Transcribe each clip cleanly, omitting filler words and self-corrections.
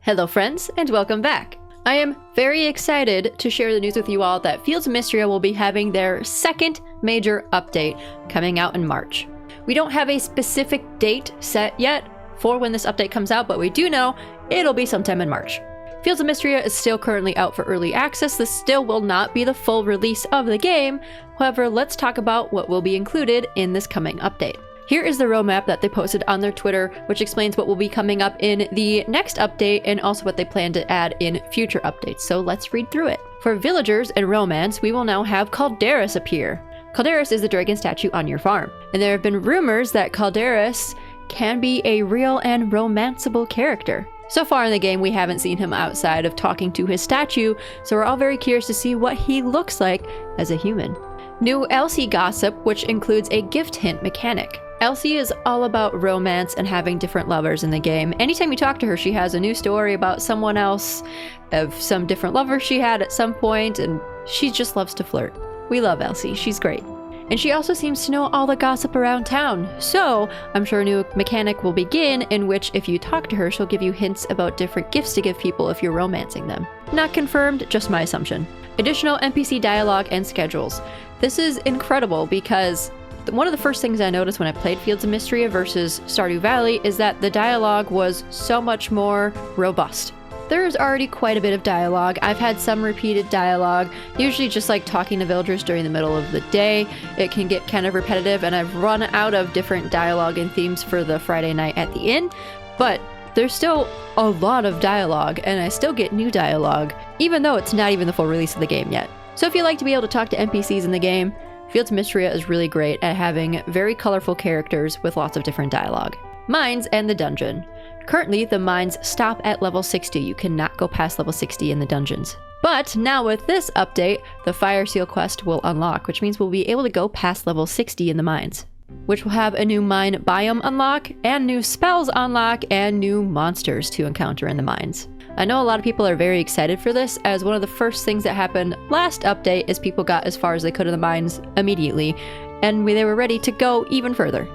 Hello friends, and welcome back. I am very excited to share the news with you all that Fields of Mistria will be having their second major update coming out in March. We don't have a specific date set yet for when this update comes out, but we do know it'll be sometime in March. Fields of Mistria is still currently out for early access. This still will not be the full release of the game. However, let's talk about what will be included in this coming update. Here is the roadmap that they posted on their Twitter, which explains what will be coming up in the next update and also what they plan to add in future updates. So let's read through it. For villagers and romance, we will now have Calderis appear. Calderis is the dragon statue on your farm, and there have been rumors that Calderis can be a real and romanceable character. So far in the game, we haven't seen him outside of talking to his statue, so we're all very curious to see what he looks like as a human. New Elsie gossip, which includes a gift hint mechanic. Elsie is all about romance and having different lovers in the game. Anytime you talk to her, she has a new story about someone else, of some different lover she had at some point, and she just loves to flirt. We love Elsie, she's great. And she also seems to know all the gossip around town, so I'm sure a new mechanic will begin in which if you talk to her, she'll give you hints about different gifts to give people if you're romancing them. Not confirmed, just my assumption. Additional NPC dialogue and schedules. This is incredible because one of the first things I noticed when I played Fields of Mistria versus Stardew Valley is that the dialogue was so much more robust. There's already quite a bit of dialogue. I've had some repeated dialogue, usually just like talking to villagers during the middle of the day. It can get kind of repetitive, and I've run out of different dialogue and themes for the Friday night at the inn, but there's still a lot of dialogue, and I still get new dialogue, even though it's not even the full release of the game yet. So if you like to be able to talk to NPCs in the game, Fields of Mistria is really great at having very colorful characters with lots of different dialogue. Mines and the dungeon. Currently, the mines stop at level 60. You cannot go past level 60 in the dungeons. But now with this update, the Fire Seal quest will unlock, which means we'll be able to go past level 60 in the mines, which will have a new mine biome unlock, and new spells unlock, and new monsters to encounter in the mines. I know a lot of people are very excited for this, as one of the first things that happened last update is people got as far as they could in the mines immediately, and they were ready to go even further.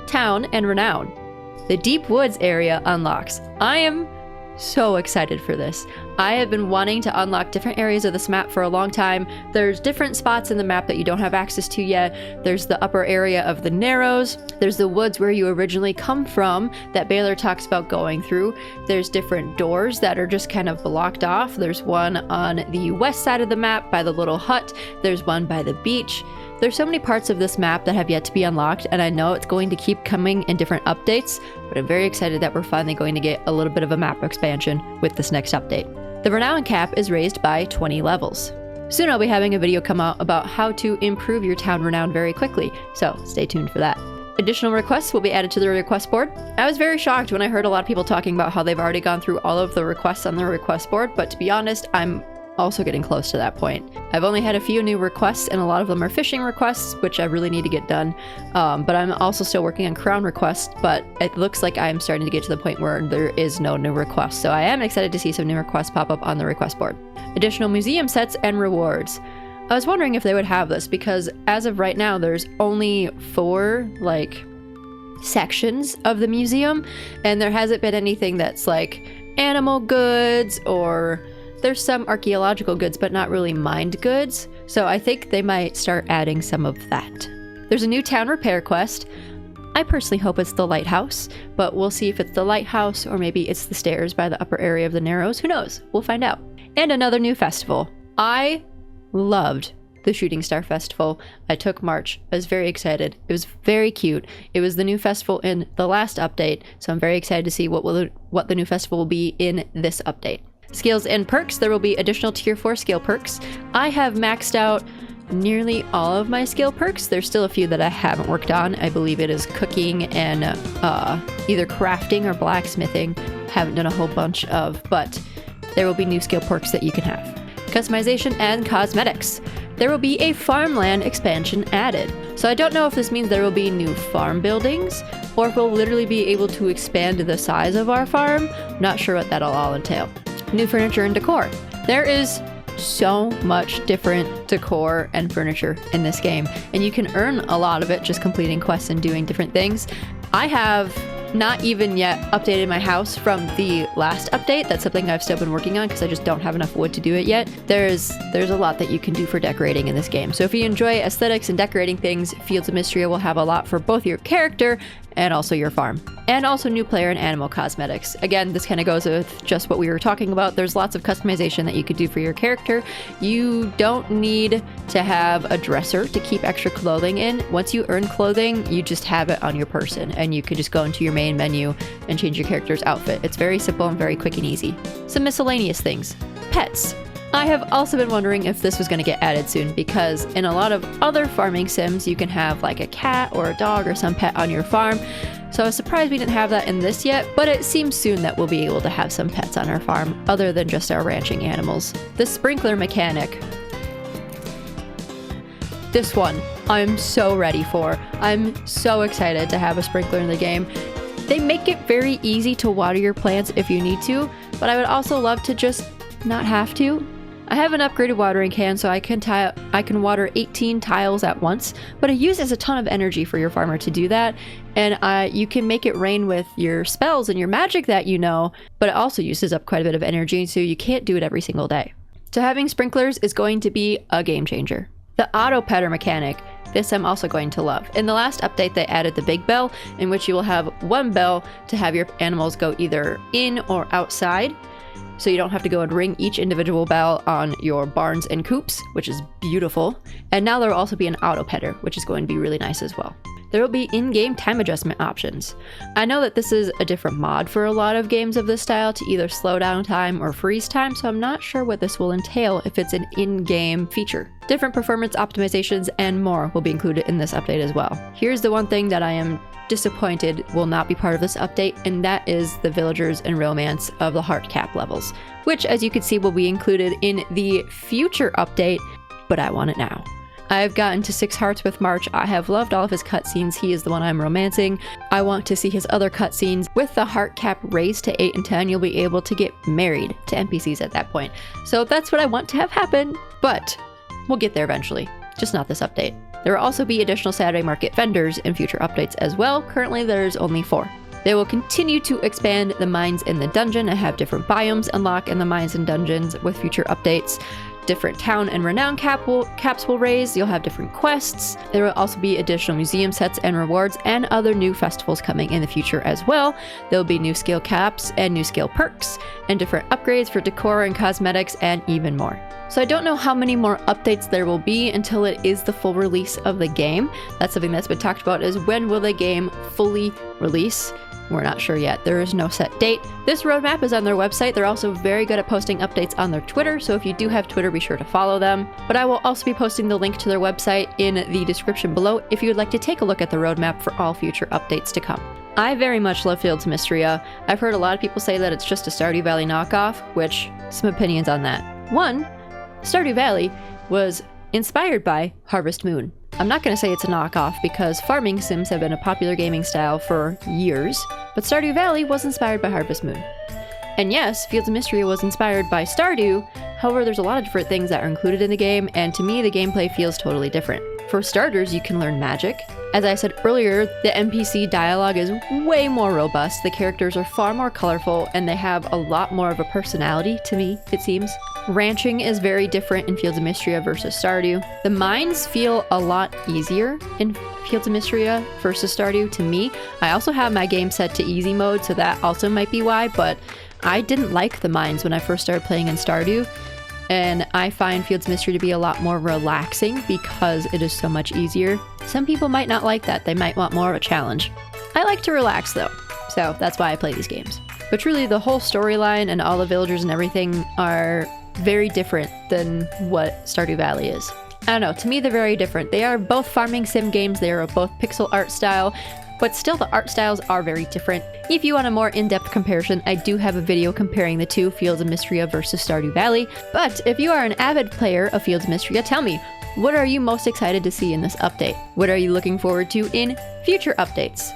Town and renown. The Deep Woods area unlocks. I am so excited for this. I have been wanting to unlock different areas of this map for a long time. There's different spots in the map that you don't have access to yet. There's the upper area of the Narrows. There's the woods where you originally come from that Baylor talks about going through. There's different doors that are just kind of blocked off. There's one on the west side of the map by the little hut. There's one by the beach. There's so many parts of this map that have yet to be unlocked, and I know it's going to keep coming in different updates, but I'm very excited that we're finally going to get a little bit of a map expansion with this next update. The renown cap is raised by 20 levels. Soon I'll be having a video come out about how to improve your town renown very quickly, so stay tuned for that. Additional requests will be added to the request board. I was very shocked when I heard a lot of people talking about how they've already gone through all of the requests on the request board, but to be honest, I'm also getting close to that point. I've only had a few new requests, and a lot of them are fishing requests, which I really need to get done. But I'm also still working on crown requests, but it looks like I'm starting to get to the point where there is no new requests. So I am excited to see some new requests pop up on the request board. Additional museum sets and rewards. I was wondering if they would have this, because as of right now, there's only 4, sections of the museum, and there hasn't been anything that's like animal goods, or there's some archaeological goods, but not really mined goods. So I think they might start adding some of that. There's a new town repair quest. I personally hope it's the lighthouse, but we'll see if it's the lighthouse or maybe it's the stairs by the upper area of the Narrows. Who knows? We'll find out. And another new festival. I loved the Shooting Star Festival. I took March. I was very excited. It was very cute. It was the new festival in the last update, so I'm very excited to see what the new festival will be in this update. Skills and perks. There will be additional tier 4 skill perks. I have maxed out nearly all of my skill perks. There's still a few that I haven't worked on. I believe it is cooking and either crafting or blacksmithing. Haven't done a whole bunch of, but there will be new skill perks that you can have. Customization and cosmetics. There will be a farmland expansion added. So I don't know if this means there will be new farm buildings, or if we'll literally be able to expand the size of our farm. Not sure what that'll all entail. New furniture and decor. There is so much different decor and furniture in this game, and you can earn a lot of it just completing quests and doing different things. I have not even yet updated my house from the last update. That's something I've still been working on because I just don't have enough wood to do it yet. There's a lot that you can do for decorating in this game. So if you enjoy aesthetics and decorating things, Fields of Mistria will have a lot for both your character and also your farm. And also new player and animal cosmetics. Again, this kind of goes with just what we were talking about. There's lots of customization that you could do for your character. You don't need to have a dresser to keep extra clothing in. Once you earn clothing, you just have it on your person and you could just go into your main menu and change your character's outfit. It's very simple and very quick and easy. Some miscellaneous things. Pets. I have also been wondering if this was going to get added soon because in a lot of other farming sims, you can have like a cat or a dog or some pet on your farm. So I was surprised we didn't have that in this yet, but it seems soon that we'll be able to have some pets on our farm other than just our ranching animals. The sprinkler mechanic. This one, I'm so ready for. I'm so excited to have a sprinkler in the game. They make it very easy to water your plants if you need to, but I would also love to just not have to. I have an upgraded watering can, so I can water 18 tiles at once, but it uses a ton of energy for your farmer to do that, and you can make it rain with your spells and your magic that you know, but it also uses up quite a bit of energy, so you can't do it every single day. So having sprinklers is going to be a game changer. The auto petter mechanic. This I'm also going to love. In the last update, they added the big bell, in which you will have one bell to have your animals go either in or outside. So you don't have to go and ring each individual bell on your barns and coops, which is beautiful. And now there will also be an auto petter, which is going to be really nice as well. There will be in-game time adjustment options. I know that this is a different mod for a lot of games of this style to either slow down time or freeze time, so I'm not sure what this will entail if it's an in-game feature. Different performance optimizations and more will be included in this update as well. Here's the one thing that I am disappointed will not be part of this update, and that is the villagers and romance of the heart cap levels, which as you can see will be included in the future update, but I want it now. I've gotten to 6 hearts with March. I have loved all of his cutscenes. He is the one I'm romancing. I want to see his other cutscenes. With the heart cap raised to 8 and 10, you'll be able to get married to NPCs at that point. So that's what I want to have happen, but we'll get there eventually, just not this update. There will also be additional Saturday market vendors in future updates as well. Currently there's only 4. They will continue to expand the mines in the dungeon and have different biomes unlock in the mines and dungeons with future updates. Different town and renown caps will raise. You'll have different quests. There will also be additional museum sets and rewards and other new festivals coming in the future as well. There will be new skill caps and new skill perks and different upgrades for decor and cosmetics and even more. So I don't know how many more updates there will be until it is the full release of the game. That's something that's been talked about, is when will the game fully release? We're not sure yet. There is no set date. This roadmap is on their website. They're also very good at posting updates on their Twitter, so if you do have Twitter, be sure to follow them. But I will also be posting the link to their website in the description below if you would like to take a look at the roadmap for all future updates to come. I very much love Fields of Mistria. I've heard a lot of people say that it's just a Stardew Valley knockoff, which, some opinions on that. One, Stardew Valley was inspired by Harvest Moon. I'm not going to say it's a knockoff because farming sims have been a popular gaming style for years, but Stardew Valley was inspired by Harvest Moon. And yes, Fields of Mistria was inspired by Stardew, however there's a lot of different things that are included in the game, and to me the gameplay feels totally different. For starters, you can learn magic. As I said earlier, the NPC dialogue is way more robust, the characters are far more colorful, and they have a lot more of a personality to me, it seems. Ranching is very different in Fields of Mistria versus Stardew. The mines feel a lot easier in Fields of Mistria versus Stardew to me. I also have my game set to easy mode, so that also might be why, but I didn't like the mines when I first started playing in Stardew, and I find Fields of Mistria to be a lot more relaxing because it is so much easier. Some people might not like that. They might want more of a challenge. I like to relax though, so that's why I play these games. But truly, the whole storyline and all the villagers and everything are very different than what Stardew Valley is. I don't know, to me they're very different. They are both farming sim games, they are both pixel art style, but still the art styles are very different. If you want a more in-depth comparison, I do have a video comparing the two, Fields of Mistria versus Stardew Valley. But if you are an avid player of Fields of Mistria, tell me, what are you most excited to see in this update? What are you looking forward to in future updates?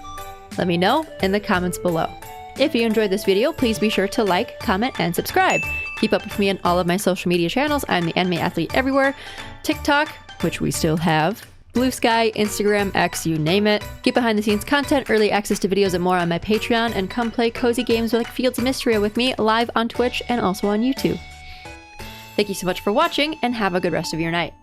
Let me know in the comments below. If you enjoyed this video, please be sure to like, comment, and subscribe. Keep up with me on all of my social media channels. I'm the Anime Athlete everywhere. TikTok, which we still have, Blue Sky, Instagram, X, you name it. Get behind the scenes content, early access to videos and more on my Patreon, and come play cozy games like Fields of Mistria with me live on Twitch and also on YouTube. Thank you so much for watching, and have a good rest of your night.